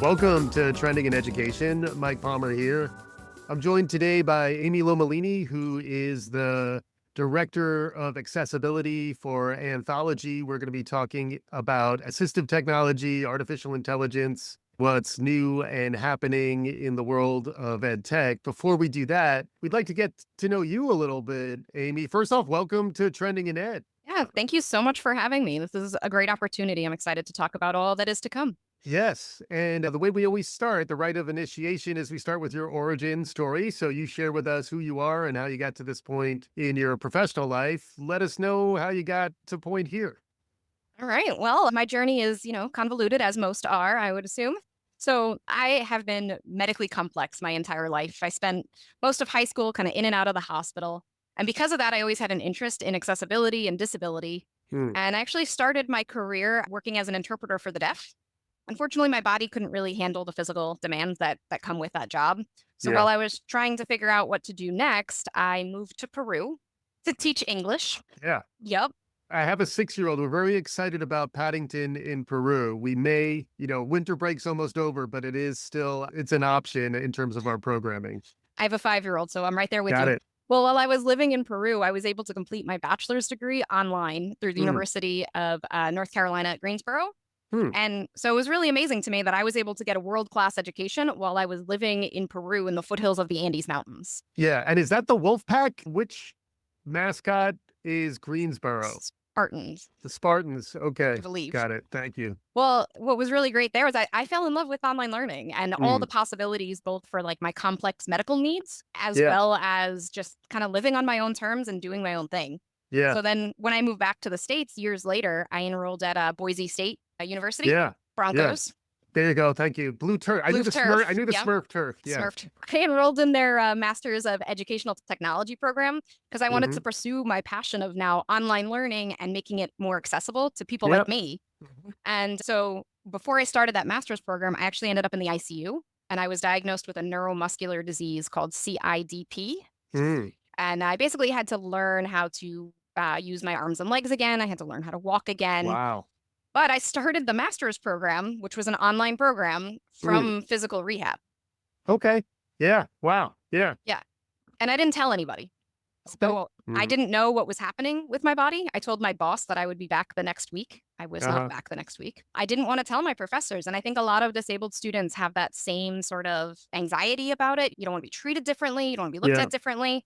Welcome to Trending in Education. Mike Palmer here. I'm joined today by Amy Lomellini, who is the Director of Accessibility for Anthology. We're going to be talking about assistive technology, artificial intelligence, what's new and happening in the world of ed tech. Before we do that, we'd like to get to know you a little bit, Amy. First off, welcome to Trending in Ed. Yeah, thank you so much for having me. This is a great opportunity. I'm excited to talk about all that is to come. Yes. And the way we always start, the rite of initiation, is we start with your origin story. So you share with us who you are and how you got to this point in your professional life. Let us know how you got to point here. All right. Well, my journey is, convoluted as most are, I would assume. So I have been medically complex my entire life. I spent most of high school kind of in and out of the hospital. And because of that, I always had an interest in accessibility and disability. Hmm. And I actually started my career working as an interpreter for the deaf. Unfortunately, my body couldn't really handle the physical demands that come with that job. So Yeah. while I was trying to figure out what to do next, I moved to Peru to teach English. Yeah. Yep. I have a 6-year-old. We're very excited about Paddington in Peru. We may, winter break's almost over, but it's an option in terms of our programming. I have a 5-year-old, so I'm right there with Got you. it. Well, while I was living in Peru, I was able to complete my bachelor's degree online through the Hmm. University of North Carolina at Greensboro. Hmm. And so it was really amazing to me that I was able to get a world-class education while I was living in Peru in the foothills of the Andes Mountains. Yeah. And is that the wolf pack? Which mascot is Greensboro? Spartans, The Spartans. I Okay. believe. Got it. Thank you. Well, what was really great there was I fell in love with online learning and all Mm. the possibilities, both for like my complex medical needs, as Yeah. well as just kind of living on my own terms and doing my own thing. Yeah. So then when I moved back to the States years later, I enrolled at Boise State University, Yeah. Yeah. Broncos, There you go. Thank you. Blue turf. I knew Blue the Smurf. I Turf. knew the Yeah. Smurf turf. Yeah. Smurfed. I enrolled in their Masters of Educational Technology program because I wanted Hmm. to pursue my passion of now online learning and making it more accessible to people like Yep. me. Mhm. And so before I started that master's program, I actually ended up in the ICU and I was diagnosed with a neuromuscular disease called CIDP. Mm. And I basically had to learn how to use my arms and legs again. I had to learn how to walk again. Wow. But I started the master's program, which was an online program Mm. from physical rehab. Okay. Yeah. Wow. Yeah. Yeah. And I didn't tell anybody. Okay. So I Mm. didn't know what was happening with my body. I told my boss that I would be back the next week. I was not Uh-huh. back the next week. I didn't want to tell my professors. And I think a lot of disabled students have that same sort of anxiety about it. You don't want to be treated differently. You don't want to be looked Yeah. at differently.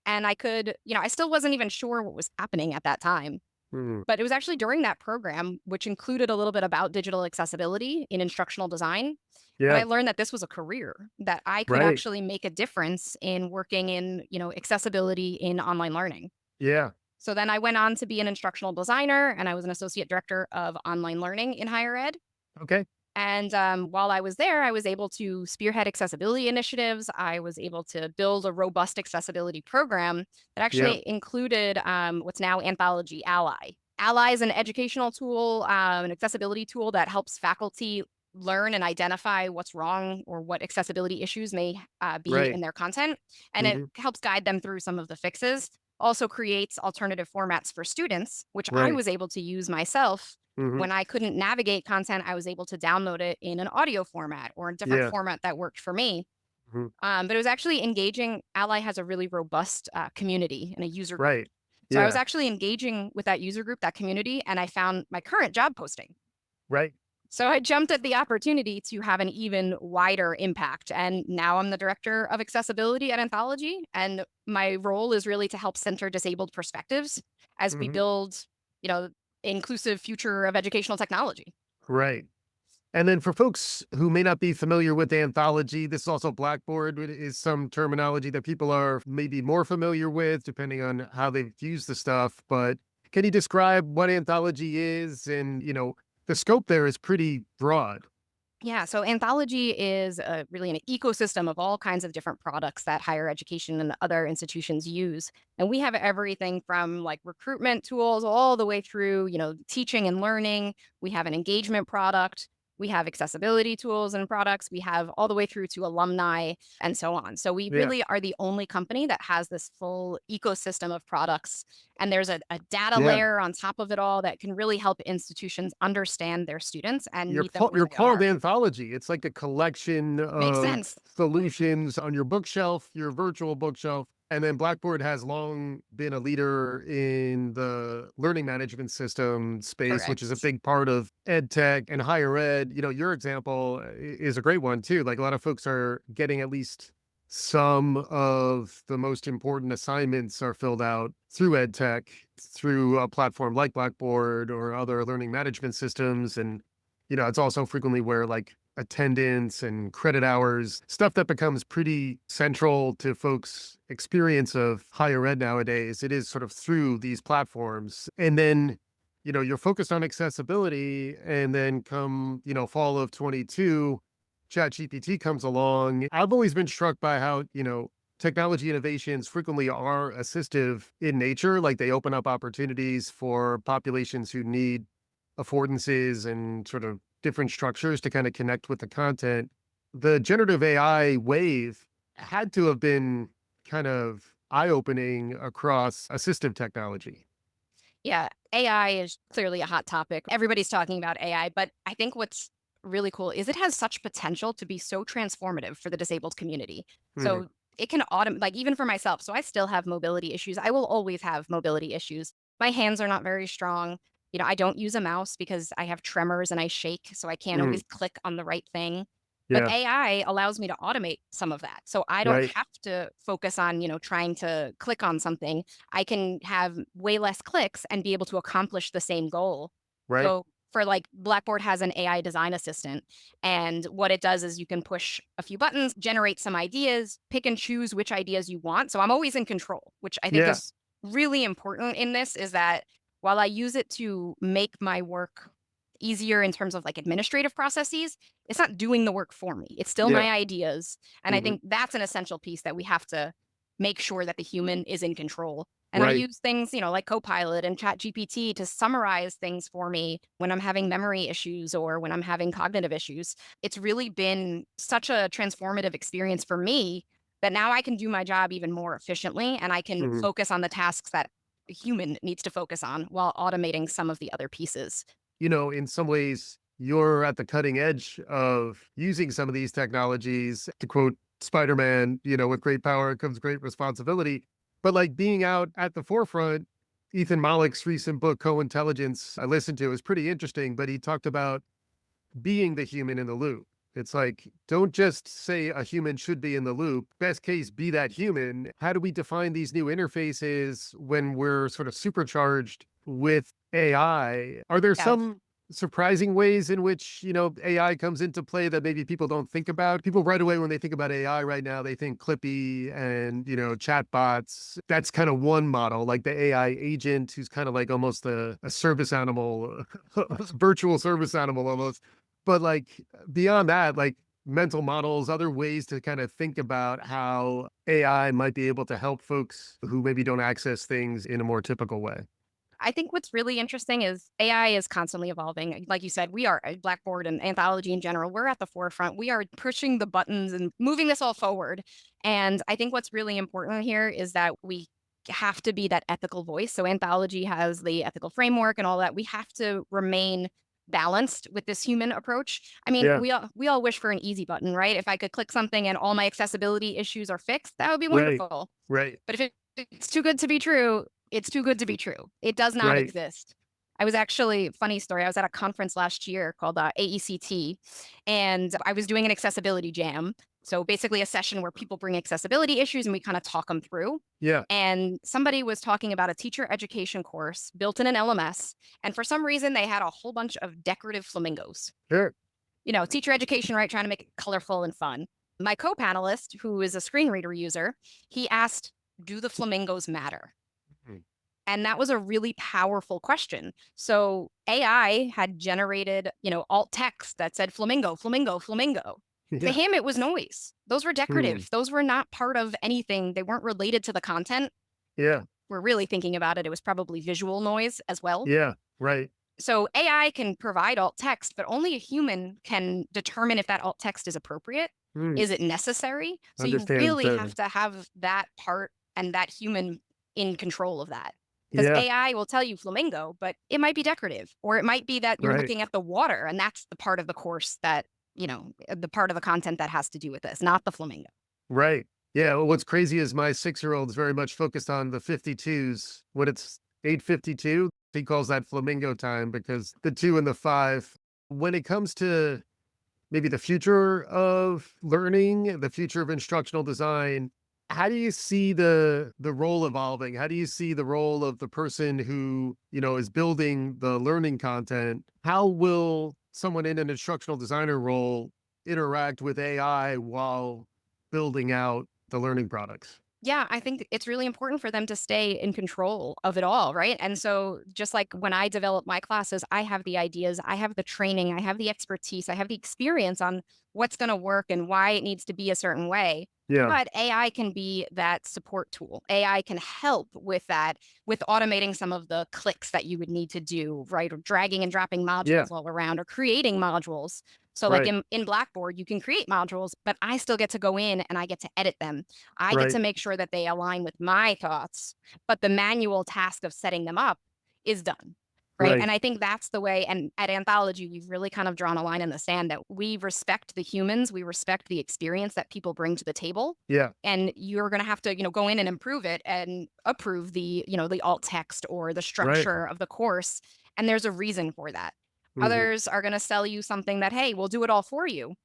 And I could, I still wasn't even sure what was happening at that time. Mm. But it was actually during that program, which included a little bit about digital accessibility in instructional design, that Yeah. I learned that this was a career, that I could Right. actually make a difference in working in, accessibility in online learning. Yeah. So then I went on to be an instructional designer and I was an associate director of online learning in higher ed. Okay. And while I was there, I was able to spearhead accessibility initiatives. I was able to build a robust accessibility program that Yeah. actually included what's now Anthology Ally. Ally is an educational tool, an accessibility tool that helps faculty learn and identify what's wrong or what accessibility issues may be Right. in their content. And it Hmm. helps guide them through some of the fixes. Also creates alternative formats for students, which I Right. was able to use myself Hmm. when I couldn't navigate content, I was able to download it in an audio format or a different Yeah. format that worked for me. Hmm. But it was actually engaging. Ally has a really robust community and a user group. Right. So I was Yeah. actually engaging with that user group, that community, and I found my current job posting. Right. So I jumped at the opportunity to have an even wider impact. And now I'm the director of accessibility at Anthology. And my role is really to help center disabled perspectives as we Hmm. build, you know, inclusive future of educational technology. Right. And then for folks who may not be familiar with Anthology, this is also Blackboard is some terminology that people are maybe more familiar with, depending on how they've used the stuff. But can you describe what Anthology is? And, the scope there is pretty broad. Yeah, so Anthology is really an ecosystem of all kinds of different products that higher education and other institutions use. And we have everything from like recruitment tools all the way through, teaching and learning. We have an engagement product. We have accessibility tools and products. We have all the way through to alumni and so on. So we Yeah. really are the only company that has this full ecosystem of products. And there's a data Yeah. layer on top of it all that can really help institutions understand their students and meet them where You're they called are. Anthology. It's like a collection Makes of sense. solutions on your bookshelf, your virtual bookshelf. And then Blackboard has long been a leader in the learning management system space, which is a Correct. big part of ed tech and higher ed. Your example is a great one too. Like a lot of folks are getting at least some of the most important assignments are filled out through ed tech, through a platform like Blackboard or other learning management systems. And it's also frequently where like attendance and credit hours, stuff that becomes pretty central to folks' experience of higher ed nowadays. It is sort of through these platforms. And then, you're focused on accessibility. And then come, fall of 22, ChatGPT comes along. I've always been struck by how, technology innovations frequently are assistive in nature, like they open up opportunities for populations who need affordances and sort of different structures to kind of connect with the content. The generative AI wave had to have been kind of eye opening across assistive technology. Yeah, AI is clearly a hot topic. Everybody's talking about AI, but I think what's really cool is it has such potential to be so transformative for the disabled community. Mhm. So it can automate, like even for myself. So I still have mobility issues. I will always have mobility issues. My hands are not very strong. I don't use a mouse because I have tremors and I shake, so I can't Mhm. always click on the right thing. But Yeah. AI allows me to automate some of that. So I don't Right. have to focus on, trying to click on something. I can have way less clicks and be able to accomplish the same goal. Right. So for like Blackboard has an AI design assistant. And what it does is you can push a few buttons, generate some ideas, pick and choose which ideas you want. So I'm always in control, which I think Yeah. is really important in this is that while I use it to make my work easier in terms of like administrative processes, it's not doing the work for me. It's still Yeah. my ideas. And I Mhm. think that's an essential piece that we have to make sure that the human is in control. And I Right. use things, like Copilot and ChatGPT to summarize things for me when I'm having memory issues or when I'm having cognitive issues. It's really been such a transformative experience for me that now I can do my job even more efficiently and I can Mhm. focus on the tasks that a human needs to focus on while automating some of the other pieces. In some ways, you're at the cutting edge of using some of these technologies. To quote Spider-Man, with great power comes great responsibility. But like being out at the forefront, Ethan Malick's recent book, Co-Intelligence, I listened to, is pretty interesting, but he talked about being the human in the loop. It's like, don't just say a human should be in the loop. Best case, be that human. How do we define these new interfaces when we're sort of supercharged with AI? Are there Yeah. some surprising ways in which, AI comes into play that maybe people don't think about? People right away, when they think about AI right now, they think Clippy and, chatbots. That's kind of one model, like the AI agent who's kind of like almost a service animal, virtual service animal almost. But, like, beyond that, like, mental models, other ways to kinda think about how AI might be able to help folks who maybe don't access things in a more typical way. I think what's really interesting is AI is constantly evolving. Like you said, we are Blackboard and Anthology in general. We're at the forefront. We are pushing the buttons and moving this all forward. And I think what's really important here is that we have to be that ethical voice. So Anthology has the ethical framework and all that. We have to remain balanced with this human approach. I mean, Yeah, we all wish for an easy button, right? If I could click something and all my accessibility issues are fixed, that would be right, wonderful. right, But if it's too good to be true, it's too good to be true. It does not right. exist. I was actually funny story, I was at a conference last year called, AECT, and I was doing an accessibility jam. So, basically a session where people bring accessibility issues and we kinda talk them through. Yeah, And somebody was talking about a teacher education course built in an LMS, and for some reason, they had a whole bunch of decorative flamingos. sure. Teacher education, right? Trying to make it colorful and fun. My co-panelist, who is a screen reader user, he asked, "Do the flamingos matter?" Mhm. And that was a really powerful question. So AI had generated, alt text that said flamingo, flamingo, flamingo. To Yeah. him, it was noise. Those were Mm. decorative. Those were not part of anything. They weren't related to the content. Yeah, We're really thinking about it. It was probably visual noise as well. yeah, right. So AI can provide alt text, but only a human can determine if that alt text is appropriate. Mm, Is it necessary? So you understand really have the to have that part and that human in control of that. Because yeah, AI will tell you flamingo, but it might be decorative, or it might be that you're right, looking at the water, and that's the part of the course that, the part of the content that has to do with this, not the flamingo. right. Yeah, well, what's crazy is my 6-year-old is very much focused on the 52s. When it's 8:52, he calls that flamingo time because the 2 and the 5. When it comes to maybe the future of learning, the future of instructional design, how do you see the role evolving? How do you see the role of the person who, is building the learning content? How will someone in an instructional designer role interact with AI while building out the learning products? Yeah, I think it's really important for them to stay in control of it all, right? And so, just like when I develop my classes, I have the ideas, I have the training, I have the expertise, I have the experience on what's going to work and why it needs to be a certain way. Yeah. But AI can be that support tool. AI can help with that, with automating some of the clicks that you would need to do, right? Or dragging and dropping Yeah. modules all around or creating modules. So, like Right. in Blackboard, you can create modules, but I still get to go in and I get to edit them. I get Right. to make sure that they align with my thoughts, but the manual task of setting them up is done. Right. Right. And I think that's the way. And at Anthology, we've really kind of drawn a line in the sand that we respect the humans, we respect the experience that people bring to the table. Yeah. And you're going to have to, go in and improve it and approve the alt text or the Right. structure of the course. And there's a reason for that. Mhm. Others are going to sell you something that, hey, we'll do it all for you.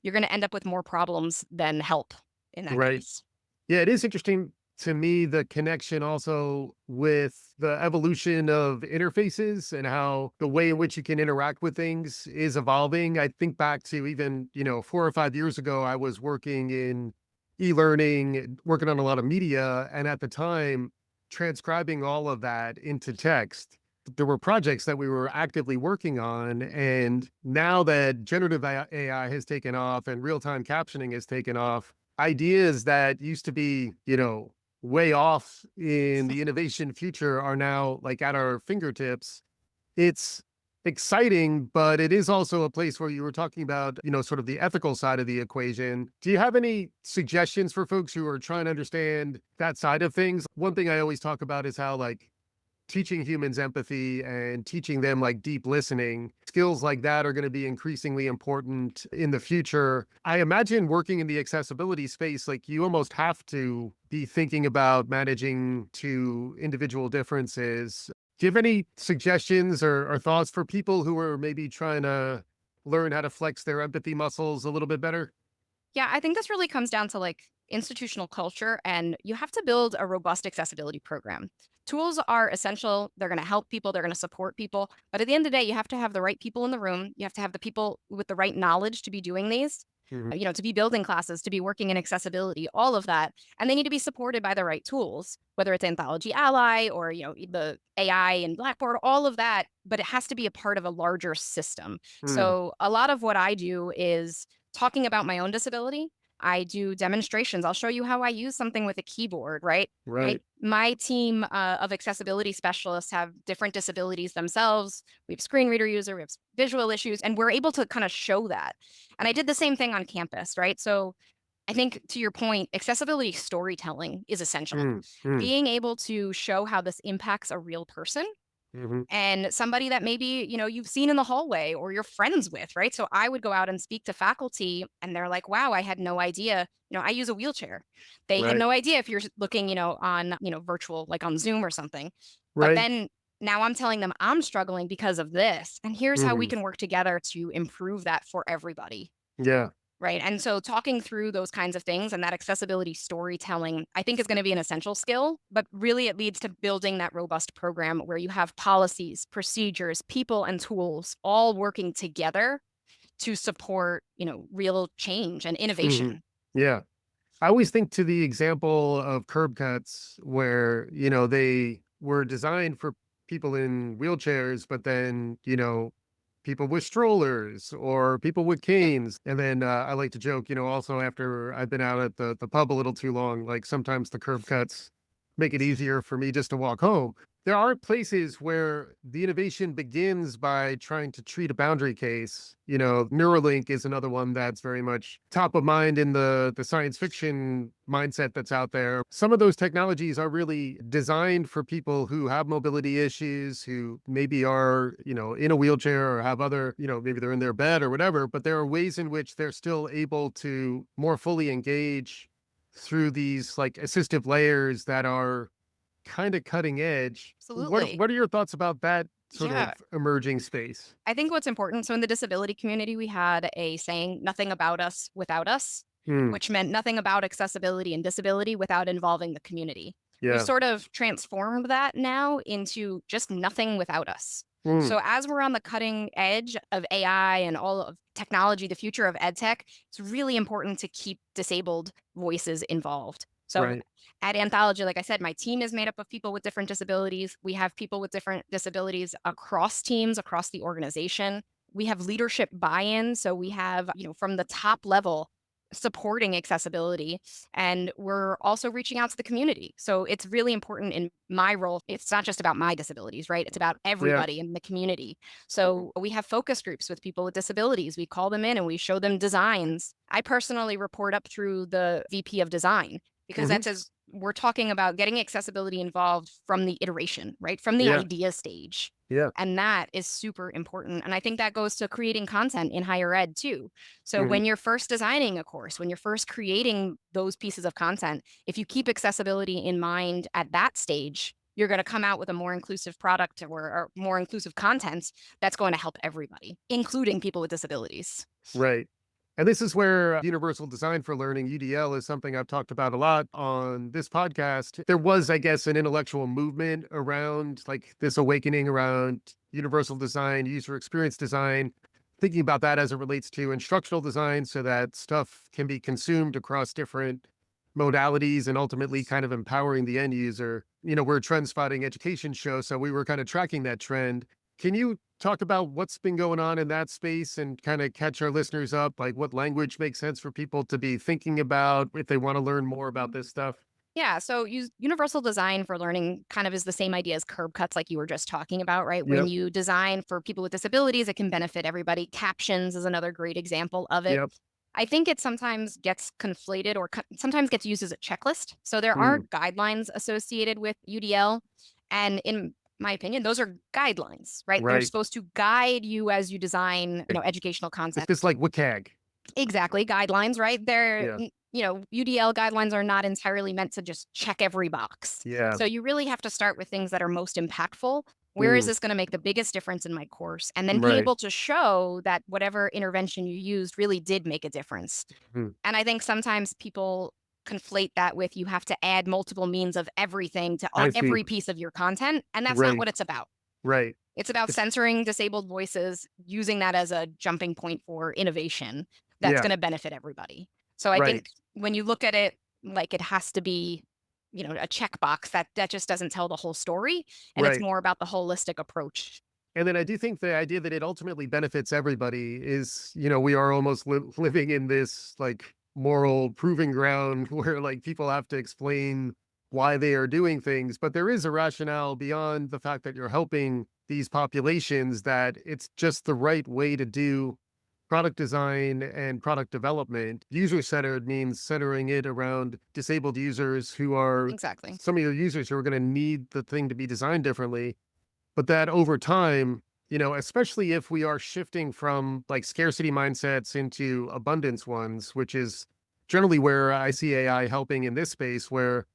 You're going to end up with more problems than help in that Right. case. Yeah, it is interesting to me the connection also with the evolution of interfaces and how the way in which you can interact with things is evolving. I think back to even, 4 or 5 years ago, I was working in e-learning, working on a lot of media, and at the time, transcribing all of that into text. There were projects that we were actively working on, and now that generative AI has taken off and real-time captioning has taken off, ideas that used to be, way off in the innovation future are now like at our fingertips. It's exciting, but it is also a place where you were talking about, sort of the ethical side of the equation. Do you have any suggestions for folks who are trying to understand that side of things? One thing I always talk about is how like teaching humans empathy and teaching them like deep listening skills like that are going to be increasingly important in the future. I imagine working in the accessibility space, like you almost have to be thinking about managing to individual differences. Do you have any suggestions or thoughts for people who are maybe trying to learn how to flex their empathy muscles a little bit better? Yeah, I think this really comes down to like institutional culture, and you have to build a robust accessibility program. Tools are essential. They're going to help people, they're going to support people. But at the end of the day, you have to have the right people in the room. You have to have the people with the right knowledge to be doing these, Mhm. to be building classes, to be working in accessibility, all of that. And they need to be supported by the right tools, whether it's Anthology Ally or, the AI and Blackboard, all of that. But it has to be a part of a larger system. Mm, So a lot of what I do is talking about my own disability. I do demonstrations. I'll show you how I use something with a keyboard, right? right. My team of accessibility specialists have different disabilities themselves. We have screen reader user, we have visual issues, and we're able to kind of show that. And I did the same thing on campus, right? So I think to your point, accessibility storytelling is essential. Mm, mm, Being able to show how this impacts a real person mhm. and somebody that maybe, you've seen in the hallway or you're friends with, right? So I would go out and speak to faculty and they're like, wow, I had no idea. I use a wheelchair. They had Right. no idea if you're looking, on, virtual, like on Zoom or something. But Right. then now I'm telling them I'm struggling because of this. And here's how we Mhm. can work together to improve that for everybody. Yeah. Right. And so talking through those kinds of things and that accessibility storytelling, I think is going to be an essential skill, but really it leads to building that robust program where you have policies, procedures, people, and tools all working together to support, real change and Mhm. innovation. Yeah. I always think to the example of curb cuts where, they were designed for people in wheelchairs, but then, people with strollers or people with canes. And then I like to joke, also after I've been out at the pub a little too long, like sometimes the curb cuts make it easier for me just to walk home. there are places where the innovation begins by trying to treat a boundary case. Neuralink is another one that's very much top of mind in the science fiction mindset that's out there. Some of those technologies are really designed for people who have mobility issues, who maybe are, in a wheelchair or have other, maybe they're in their bed or whatever, but there are ways in which they're still able to more fully engage through these like assistive layers that are kind of cutting edge. What Absolutely. what are your thoughts about that sort Yeah. of emerging space? I think what's important, so in the disability community, we had a saying, nothing about us without us, Hmm. which meant nothing about accessibility and disability without involving the community. We've Yeah. sort of transformed that now into just nothing without us. Hmm. So as we're on the cutting edge of AI and all of technology, the future of ed tech, it's really important to keep disabled voices involved. So Right. at Anthology, like I said, my team is made up of people with different disabilities. We have people with different disabilities across teams, across the organization. We have leadership buy-in. So we have, from the top level supporting accessibility. And we're also reaching out to the community. So it's really important in my role. It's not just about my disabilities, right? It's about Yeah. everybody in the community. So we have focus groups with people with disabilities. We call them in and we show them designs. I personally report up through the VP of design because Hmm. that's as we're talking about getting accessibility involved from the iteration, right? From the Yeah. idea stage. Yeah. And that is super important. And I think that goes to creating content in higher ed too. So Hmm. when you're first designing a course, when you're first creating those pieces of content, if you keep accessibility in mind at that stage, you're going to come out with a more inclusive product or more inclusive content that's going to help everybody, including people with disabilities. Right. And this is where universal design for learning, UDL, is something I've talked about a lot on this podcast. There was, I guess, an intellectual movement around like this awakening around universal design, user experience design, thinking about that as it relates to instructional design so that stuff can be consumed across different modalities and ultimately kind of empowering the end user. We're a trend spotting education show, so we were kind of tracking that trend. Can you talk about what's been going on in that space and kind of catch our listeners up? Like what language makes sense for people to be thinking about if they want to learn more about this stuff? Yeah, so universal design for learning kind of is the same idea as curb cuts, like you were just talking about, right? When Yep. you design for people with disabilities, it can benefit everybody. Captions is another great example of it. Yep. I think it sometimes gets conflated or sometimes gets used as a checklist. So there are Mm, guidelines associated with UDL. And in my opinion, those are guidelines, right? They're right. supposed to guide you as you design, educational It's content. just like WCAG. Exactly, guidelines, right? They're, Yeah. UDL guidelines are not entirely meant to just check every box. Yeah. So you really have to start with things that are most impactful. Where is Mm, this going to make the biggest difference in my course? And then be right. able to show that whatever intervention you used really did make a difference. Mm, And I think sometimes people conflate that with you have to add multiple means of everything to I see. every piece of your content. And that's not Right. what it's about. Right. It's about It's, censoring disabled voices, using that as a jumping point for innovation that's yeah. going to benefit everybody. So I think Right. when you look at it like it has to be, a checkbox that just doesn't tell the whole story, and it's Right. more about the holistic approach. And then I do think the idea that it ultimately benefits everybody is, we are almost living in this like moral proving ground where like people have to explain why they are doing things. But there is a rationale beyond the fact that you're helping these populations that it's just the right way to do product design and product development. User centered means centering it around disabled users who are Exactly. some of your users who are going to need the thing to be designed differently, but that over time, especially if we are shifting from like scarcity mindsets into abundance ones, which is generally where I see AI helping in this space, where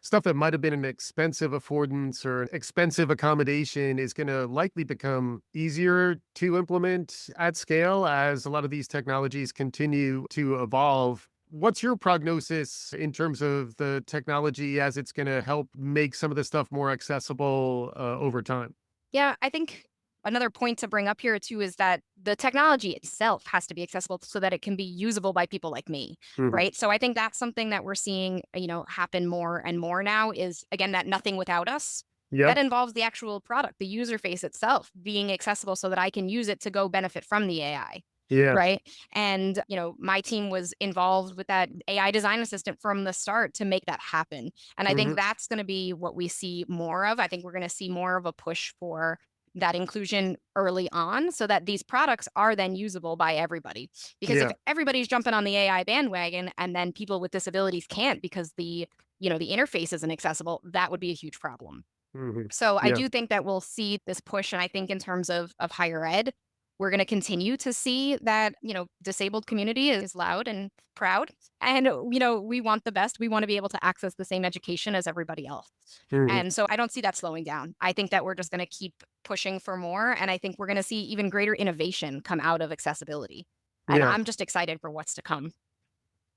stuff that might have been an expensive affordance or expensive accommodation is going to likely become easier to implement at scale as a lot of these technologies continue to evolve. What's your prognosis in terms of the technology as it's going to help make some of this stuff more accessible over time? Yeah, I think another point to bring up here too is that the technology itself has to be accessible so that it can be usable by people like me, Mhm. right? So I think that's something that we're seeing, happen more and more now is again that nothing without us. Yep. That involves the actual product, the user face itself being accessible so that I can use it to go benefit from the AI. Yeah. right? And, my team was involved with that AI design assistant from the start to make that happen. And I think Hmm. that's going to be what we see more of. I think we're going to see more of a push for that inclusion early on so that these products are then usable by everybody. Because if Yeah. everybody's jumping on the AI bandwagon and then people with disabilities can't because the interface isn't accessible, that would be a huge problem. Hmm. So I Yeah. do think that we'll see this push, and I think in terms of higher ed, we're going to continue to see that disabled community is loud and proud, and we want the best. We want to be able to access the same education as everybody else, Hmm. and so I don't see that slowing down. I think that we're just going to keep pushing for more, and I think we're going to see even greater innovation come out of accessibility, and Yeah. I'm just excited for what's to come.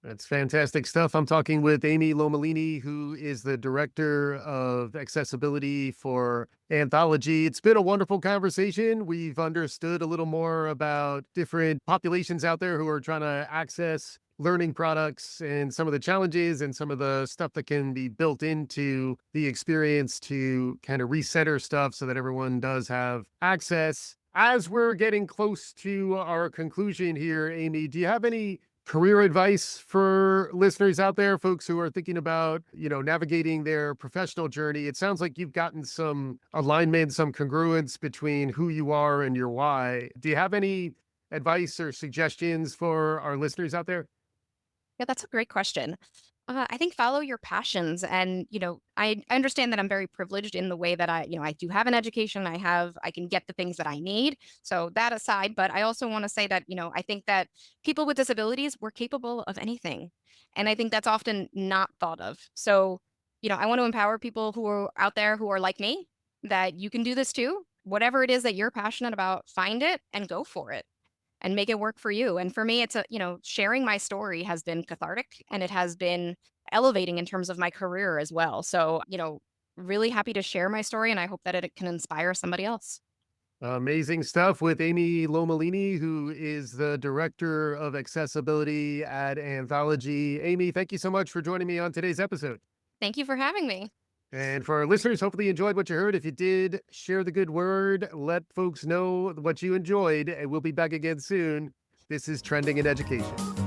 That's fantastic stuff. I'm talking with Amy Lomellini, who is the director of accessibility for Anthology. It's been a wonderful conversation. We've understood a little more about different populations out there who are trying to access learning products and some of the challenges and some of the stuff that can be built into the experience to kind of recenter stuff so that everyone does have access. As we're getting close to our conclusion here, Amy, do you have any career advice for listeners out there, folks who are thinking about, navigating their professional journey? It sounds like you've gotten some alignment, some congruence between who you are and your why. Do you have any advice or suggestions for our listeners out there? Yeah, that's a great question. I think follow your passions, and I understand that I'm very privileged in the way that I do have an education. I can get the things that I need. So that aside, but I also want to say that I think that people with disabilities we're capable of anything, and I think that's often not thought of. So I want to empower people who are out there who are like me that you can do this too. Whatever it is that you're passionate about, find it and go for it and make it work for you. And for me, it's sharing my story has been cathartic and it has been elevating in terms of my career as well. So, really happy to share my story and I hope that it can inspire somebody else. Amazing stuff with Amy Lomellini, who is the director of accessibility at Anthology. Amy, thank you so much for joining me on today's episode. Thank you for having me. And for our listeners, hopefully you enjoyed what you heard. If you did, share the good word, let folks know what you enjoyed, and we'll be back again soon. This is Trending in Education.